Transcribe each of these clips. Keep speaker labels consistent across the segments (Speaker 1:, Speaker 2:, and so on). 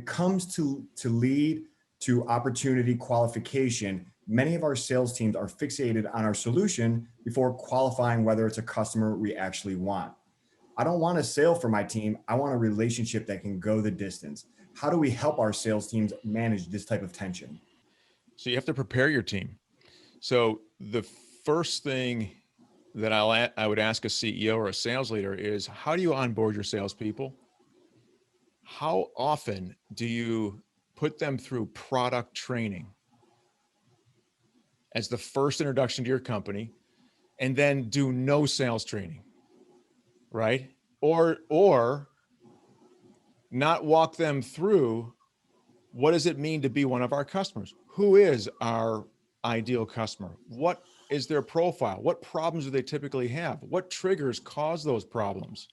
Speaker 1: it comes to lead to opportunity qualification, many of our sales teams are fixated on our solution before qualifying whether it's a customer we actually want. I don't want a sale for my team. I want a relationship that can go the distance. How do we help our sales teams manage this type of tension?
Speaker 2: So you have to prepare your team. So the first thing that I would ask a CEO or a sales leader is, how do you onboard your salespeople? How often do you put them through product training as the first introduction to your company, and then do no sales training, right? Or not walk them through, what does it mean to be one of our customers? Who is our ideal customer? What is their profile? What problems do they typically have? What triggers cause those problems?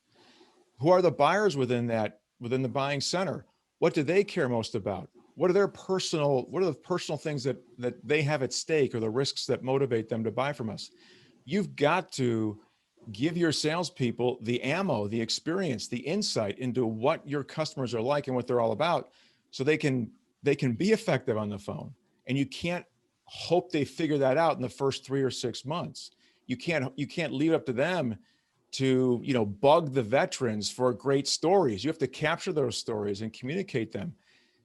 Speaker 2: Who are the buyers within the buying center? What do they care most about? What are the personal things that they have at stake, or the risks that motivate them to buy from us? You've got to give your salespeople the ammo, the experience, the insight into what your customers are like and what they're all about, so they can be effective on the phone. And you can't hope they figure that out in the first 3 or 6 months. You can't leave it up to them to, bug the veterans for great stories. You have to capture those stories and communicate them.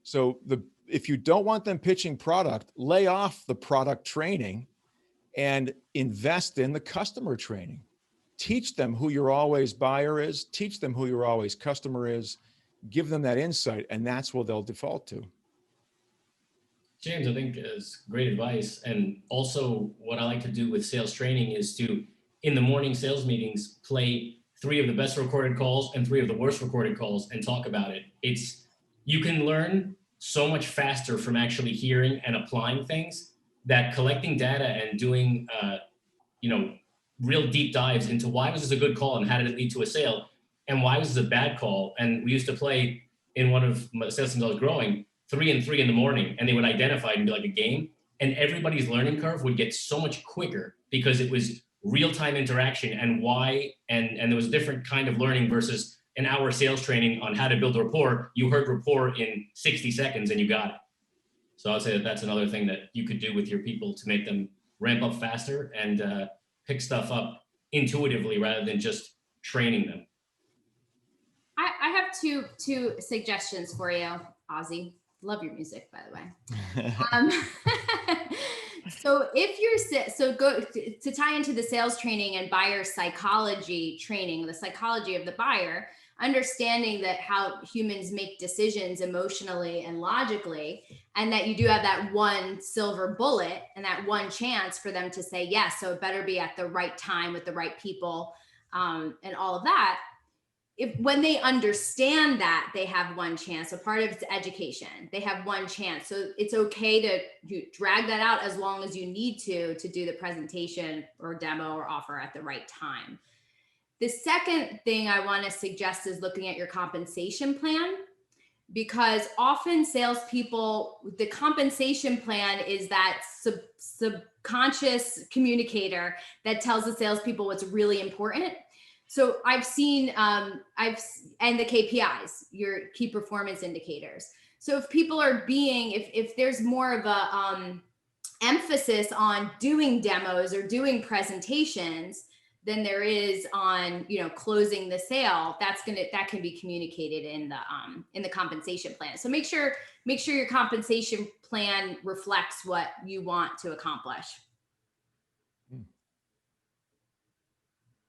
Speaker 2: So if you don't want them pitching product, lay off the product training and invest in the customer training. Teach them who your always buyer is. Teach them who your always customer is. Give them that insight, and that's what they'll default to.
Speaker 3: James, I think is great advice. And also what I like to do with sales training is to, in the morning sales meetings, play 3 of the best recorded calls and 3 of the worst recorded calls and talk about it. You can learn so much faster from actually hearing and applying things, that collecting data and doing, real deep dives into why was this a good call and how did it lead to a sale, and why was this a bad call. And we used to play in one of my sales teams I was growing, 3 and 3 in the morning, and they would identify it and be like a game. And everybody's learning curve would get so much quicker because it was real-time interaction and why, and there was a different kind of learning versus an hour sales training on how to build rapport. You heard rapport in 60 seconds and you got it. So I'd say that's another thing that you could do with your people to make them ramp up faster and pick stuff up intuitively rather than just training them.
Speaker 4: I have two suggestions for you, Ozzy. Love your music, by the way. So go to tie into the sales training and buyer psychology training, the psychology of the buyer, understanding that how humans make decisions emotionally and logically, and that you do have that one silver bullet and that one chance for them to say yes. So it better be at the right time with the right people, and all of that. When they understand that they have one chance, so part of it's education, they have one chance. So it's okay to drag that out as long as you need to do the presentation or demo or offer at the right time. The second thing I want to suggest is looking at your compensation plan, because often salespeople, the compensation plan is that subconscious communicator that tells the salespeople what's really important. So I've seen, and the KPIs, your key performance indicators. So if people are if there's more of a emphasis on doing demos or doing presentations than there is on, closing the sale, that can be communicated in the compensation plan. So make sure your compensation plan reflects what you want to accomplish.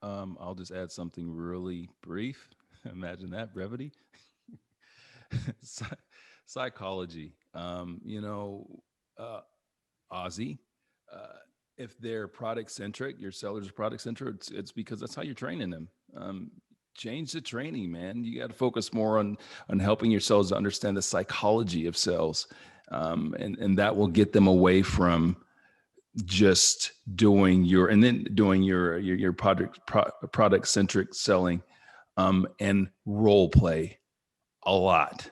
Speaker 5: I'll just add something really brief. Imagine that brevity. Psychology. Ozzy, if they're product centric, your sellers are product centric, it's because that's how you're training them. Change the training, man. You got to focus more on helping your sellers to understand the psychology of sales, and that will get them away from just doing your product centric selling, and role play a lot.